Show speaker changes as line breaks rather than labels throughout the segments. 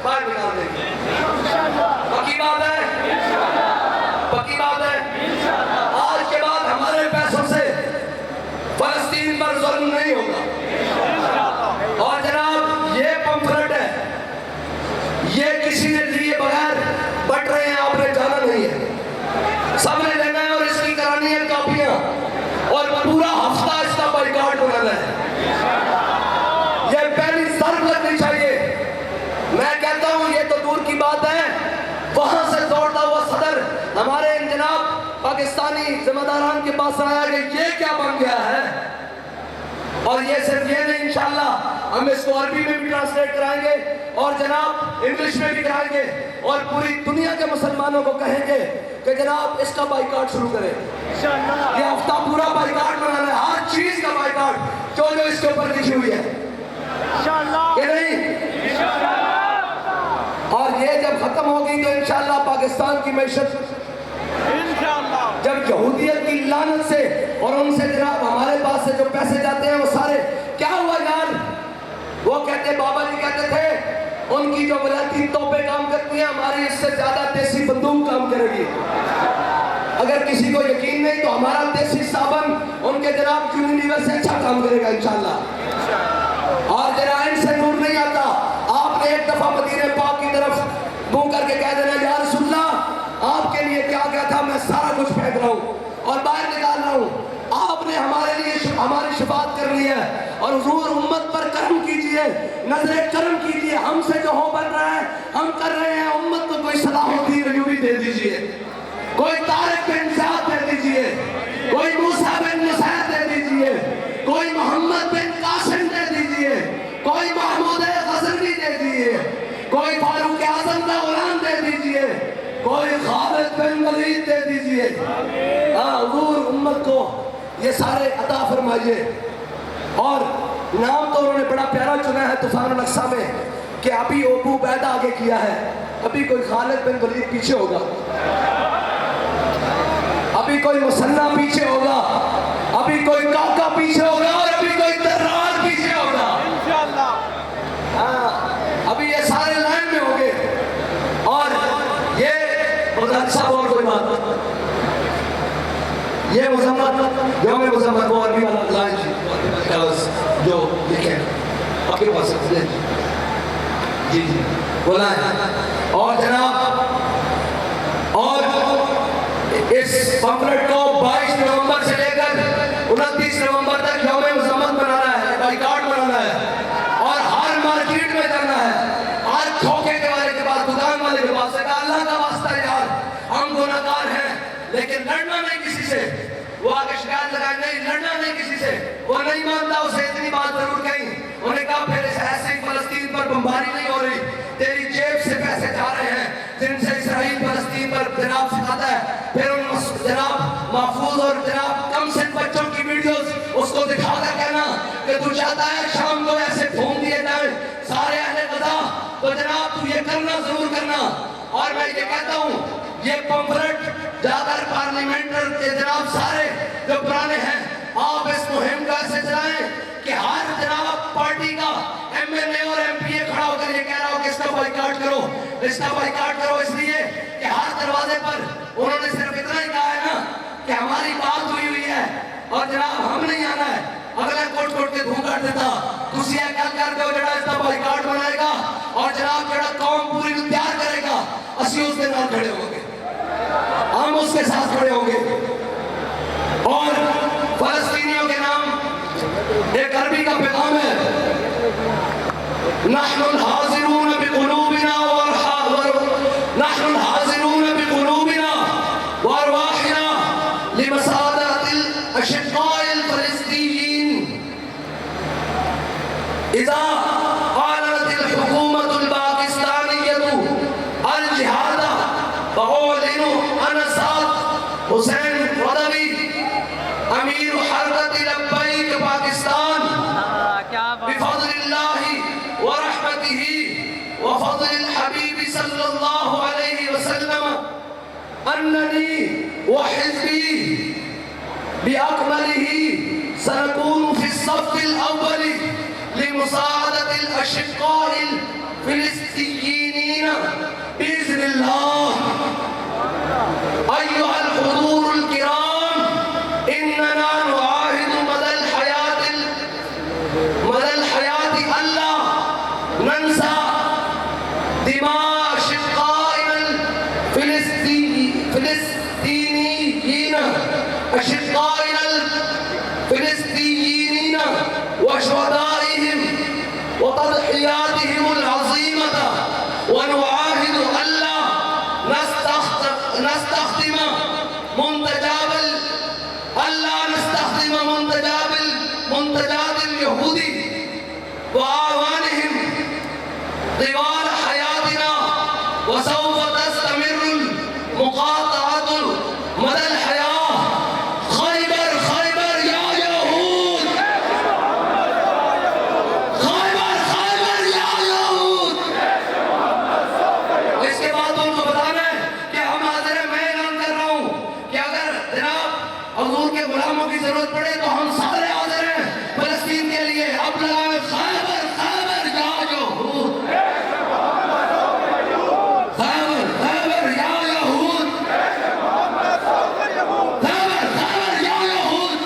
बाहर निकाल देंगे। पक्की बात है, पक्की बात है। आज के बाद हमारे पैसों से फलस्तीन पर जुल्म नहीं होगा। और जनाब ये पंफलेट है, ये किसी ने लिए बगैर बट रहे हैं, आपने जाना नहीं है, सबने लेना है और इसकी करानी है कॉपियां और पूरा हफ्ता इसका बाइकआउट बनाना है। ये पहली सर्व लगनी चाहिए। मैं कहता हूं ये तो दूर की बात है, वहां से दौड़ता हुआ सदर हमारे जनाब पाकिस्तानी जिम्मेदारान के पास आया कि ये क्या बन गया है। और ये सिर्फ ये नहीं, इंशाल्लाह हम इसको अरबी में भी ट्रांसलेट कराएंगे और जनाब इंग्लिश में भी कराएंगे और पूरी दुनिया के मुसलमानों को कहेंगे कि जनाब इसका बाइकआउट शुरू करें। ये हफ्ता पूरा बाइकआउट बनाना है, हर चीज का बाइकआउट जो जो इसके ऊपर लिखी हुई है, ये नहीं। और ये जब खत्म होगी तो इंशाल्लाह पाकिस्तान की मैशत जब यहूदियत की लानत से और उनसे जनाब हमारे पास से जो पैसे जाते हैं वो सारे क्या हुआ यार, वो कहते बाबा जी कहते थे उनकी जो वलायती तोपें काम करती हैं हमारी इससे ज्यादा देसी बंदूक काम करेगी। अगर किसी को यकीन नहीं तो हमारा देसी साबन उनके जनाब यूनिवर्स से अच्छा काम करेगा इंशाल्लाह। और जरा इनसे नूर नहीं आता। आपने एक दफा मदीने पाक की तरफ मुंह करके कह देना या रसूलल्लाह आपके लिए क्या क्या था, मैं सारा कुछ फेंक रहा हूँ और बाहर निकाल रहा हूँ। आपने हमारे लिए हमारी शफाअत कर ली है और हुजूर उम्मत पर करम कीजिए, नजरे करम कीजिए। हमसे जो हो बन रहा है हम कर रहे हैं, उम्मत को कोई सलाहुद्दीन अय्यूबी दे दीजिए, कोई तारिक बिन ज़ियाद दे दीजिए, कोई मूसा बिन मुसैद दे दीजिए, कोई मोहम्मद बिन कासिम दे दीजिए, कोई महमूद गजनवी दे दीजिए, कोई फारूक आजम का गुलाम दे दीजिए, कोई खालिद बिन वलीद दे दीजिए। हुजूर उम्मत को ये सारे अता फरमाइए। और नाम तो उन्होंने बड़ा प्यारा चुना है तूफान नक्शा में कि अभी अबू उबैदा आगे किया है, अभी कोई खालिद बिन वलीद पीछे होगा, अभी कोई मुसन्ना पीछे होगा, अभी कोई काका पीछे होगा और अभी कोई दर्रार पीछे होगा इंशाअल्लाह। हाँ, अभी ये सारे लाइन में होंगे। और ये साहब और कोई बात, ये मुजम्मत जो मैं मुजम्मत वो अरबी वाला लाइन जो लिखे आपके पास जी जी बोला है। और जनाब और इस पंफलेट को 22 नवंबर से लेकर 29 नवंबर तक यौम मुजम्मत मनाना है, बाइकआउट मनाना है और हर मार्केट में जाना है। आज धोखे के वाले के पास, दुकान वाले के पास अल्लाह का वास्ता यार हम गुनाहगार हैं लेकिन लड़ना नहीं किसी से। वो आगे शिकायत लगाए नहीं, लड़ना नहीं किसी से, वो नहीं मानता। उसे इतनी बात जरूर कही, उन्हें कहा फिर ऐसे ही फलस्तीन पर बमबारी नहीं हो रही, तेरी जेब से पैसे जा रहे हैं जिनसे इसराइल फलस्तीन पर जनाब सिखाता है। फिर उन जनाब महफूज और जनाब कम से बच्चों की वीडियोस उसको दिखाकर कहना कि तू चाहता है शाम को ऐसे घूम दिए जाए सारे अहले गजा, तो जनाब तू ये करना जरूर करना। और मैं ये कहता हूँ ये पंफलेट जाकर पार्लियामेंट के जनाब सारे जो पुराने हैं आप इस मुहिम का ऐसे चलाएं कि हर जनाब पार्टी का एमएलए और एमपीए खड़ा होकर ये कह रहा हो कि इसका बाइकआउट करो, इसका बाइकआउट करो, इसलिए कि हर दरवाजे पर उन्होंने सिर्फ इतना ही कहा है ना कि हमारी बात हुई है और जनाब हम नहीं आना है। अगला कोट कोट के धूम काट देता तुसी क्या कर दो जरा इसका बाइकआउट बनाएगा और जनाब जरा कौम पूरी तैयार करेगा, असि उसके नाम खड़े होंगे, हम उसके साथ खड़े होंगे। और फलस्तीनियों के नाम एक अरबी का पैगाम है, नहनुल हाज़िरून बिक़ुलूबिना नहनुल हाज़िरून बिक़ुलूबिना व अरवाहिना लिमसादतिल अशिक़ाइल फ़लस्तीनीयीन इज़ा क़ालतिल हुकूमतुल पाकिस्तानिय्यतु अल जिहाद बग़ौलिनु अनसाद हुसैन रदवी अमीर हरकत लब्बैक पाकिस्तान बिफ़ज़लिल्लाहि व रहमतिही व फ़ज़लिल हबीब सल्लल्लाहु अलैहि वसल्लम अन्ननी व हिज़्बी बिअकमलिही सनकूनु फ़िस्सफ़्फ़िल अव्वल लिमुसाअदतिल अशिक़्क़ाइल फिलिस्तीनीन बिइज़्निल्लाह। अय्युहल हुज़ूरुल किराम, इन्नना नुआहिदु मदल हयाति अल्लाह नंसा दिमा शिक़ाइल फिलिस्तीनीयीन अशिक़ाइल फिलिस्तीनीयीन व शुहदाइहिम व तदहियातिहिमुल अज़ीमता व नुआहिदु अल्लाह नस्तख़दिम मुंतजाबिल यहूदी व आवानिहिम तिवाल हयातिना व सौफ तस्तमिरुल मुक़ातअतु मदल हयात। खैबर खैबर या यहूद, खैबर खैबर या यहूद। इसके बाद उनको बताना है कि हम हाजिर हैं। मैं ऐलान कर रहा हूँ कि अगर जनाब हुजूर के गुलामों की जरूरत पड़े तो हम सारे हाजिर हैं फलस्तीन के लिए। अब लगाए खैबर खैबर या यहूद, खैबर खैबर या यहूद, खैबर खैबर या यहूद।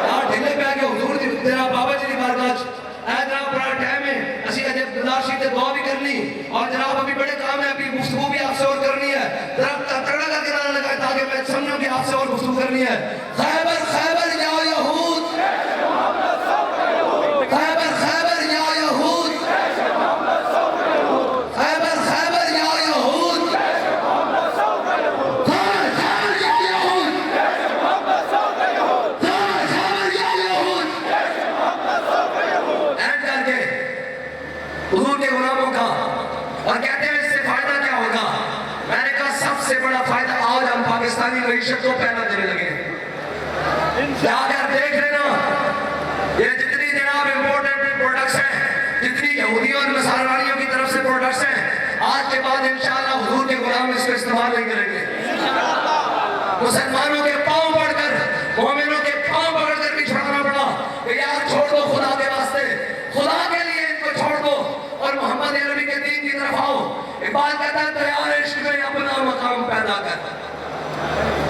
यार ढिले पे आके हुजूर दी जनाब बाबा जी दी बारगाह च ऐ जनाब बड़ा टाइम है, असी अजे गुजारिश ते दुआ भी करनी और जनाब अभी बड़े काम है, अभी गुफ्तगू भी आपसे और करनी है। जरा तगड़ा करके नारा लगाए ताकि मैं समझूं कि आपसे और गुफ्तगू करनी है। खैबर खैबर या यहूद, खैबर खैबर या यहूद, खैबर खैबर या यहूद, खैबर खैबर या यहूद, खैबर खैबर या यहूद। ऐड करके हुजूर के गुलामों का और कहते हैं इससे फायदा क्या होगा। मैंने कहा सबसे बड़ा फायदा आज हम पाकिस्तानी मईशत को पहला देने लगे। जाकर देख लेना ये जितनी जनाब इम्पोर्टेंट प्रोडक्ट्स हैं, जितनी यहूदियों और नसारानियों की तरफ से प्रोडक्ट्स हैं, आज के बाद इंशाअल्लाह हुजूर के गुलाम इसको इस्तेमाल नहीं करेंगे। मुसलमानों के पांव पड़कर, मोमिनों के पांव पकड़कर भी छोड़ना पड़ा कि यार छोड़ दो खुदा के वास्ते, खुदा के लिए इनको छोड़ दो और मोहम्मद अरबी के दीन की तरफ आओ। इकबाल कहता है तो यार इश्क में अपना मकाम पैदा कर।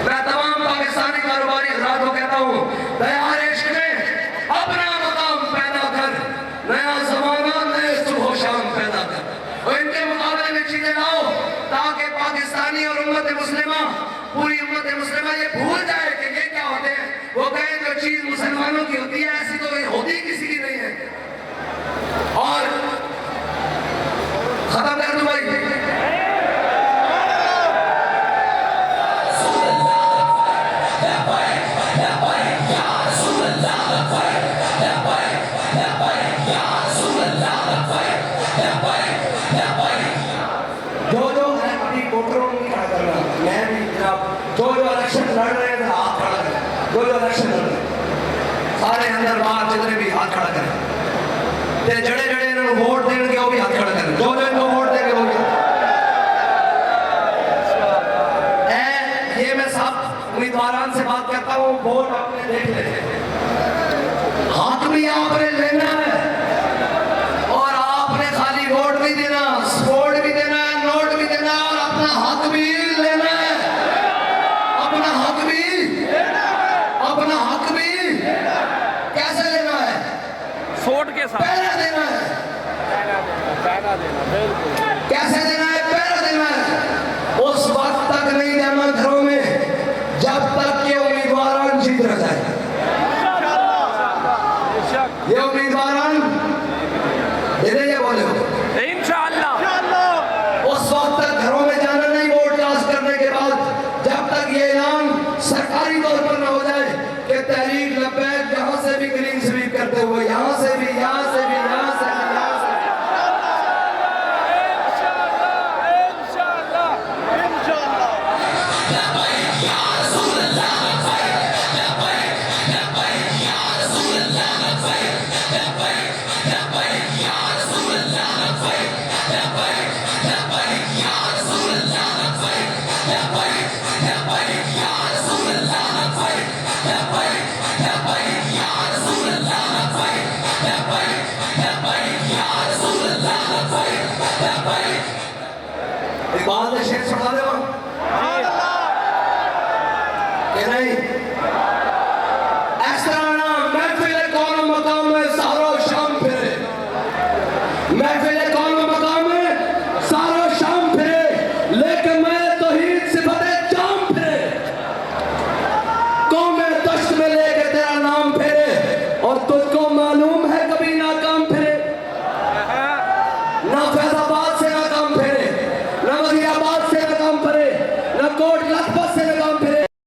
मैं तमाम पाकिस्तानी कारोबारी हज़रात को कहता हूँ तैयार इश्क में अपना मकाम पैदा कर, नया जमाना नए सुबह शाम पैदा कर और इनके मुकाबले में चीजें लाओ ताकि पाकिस्तानी और उम्मत मुस्लिमा, पूरी उम्मत मुस्लिमा ये भूल जाए कि ये क्या होते हैं। वो कहे जो चीज मुसलमानों की होती है ऐसी तो होती किसी की नहीं है। और खत्म कर दूं भाई, जो अभी वोटरों को खड़ा करना, मैं भी जनाब जो इलेक्शन लड़ रहे हैं हाथ खड़ा करें, जो इलेक्शन लड़ रहे हैं सारे अंदर बाहर जितने भी हाथ खड़ा करें, जड़े जड़े इन्होंने वोट देने के वो भी हाथ खड़ा करें, जो इनको वोट देंगे वो भी। ये मैं सब उम्मीदवारान से बात करता हूँ, वोट आपने देख लेते, हाथ भी आपने लेना है और आपने खाली वोट भी देना, सपोर्ट भी देना है, नोट भी देना है और अपना हक भी लेना है। अपना हक भी, अपना हक भी कैसे लेना है?
वोट के साथ
पहला देना है।
बिल्कुल।
कैसे देना है? पहला देना है। उस वक्त तक नहीं देना घरों में जब तक ये उम्मीदवार जीत रह जाए। ये उम्मीदवार बोले हो
इंशाअल्लाह।
उस वक्त तक घरों में जाना नहीं वोट कास्ट करने के बाद, जब तक ये ऐलान सरकारी तौर पर न हो जाए कि तहरीक लब्बैक यहाँ से भी क्लीन स्वीप करते हुए यहाँ से भी, यहाँ से भी, यहाँ से भी, यहाँ से
Ya Rasulullah
शेर सुना दे कि नहीं?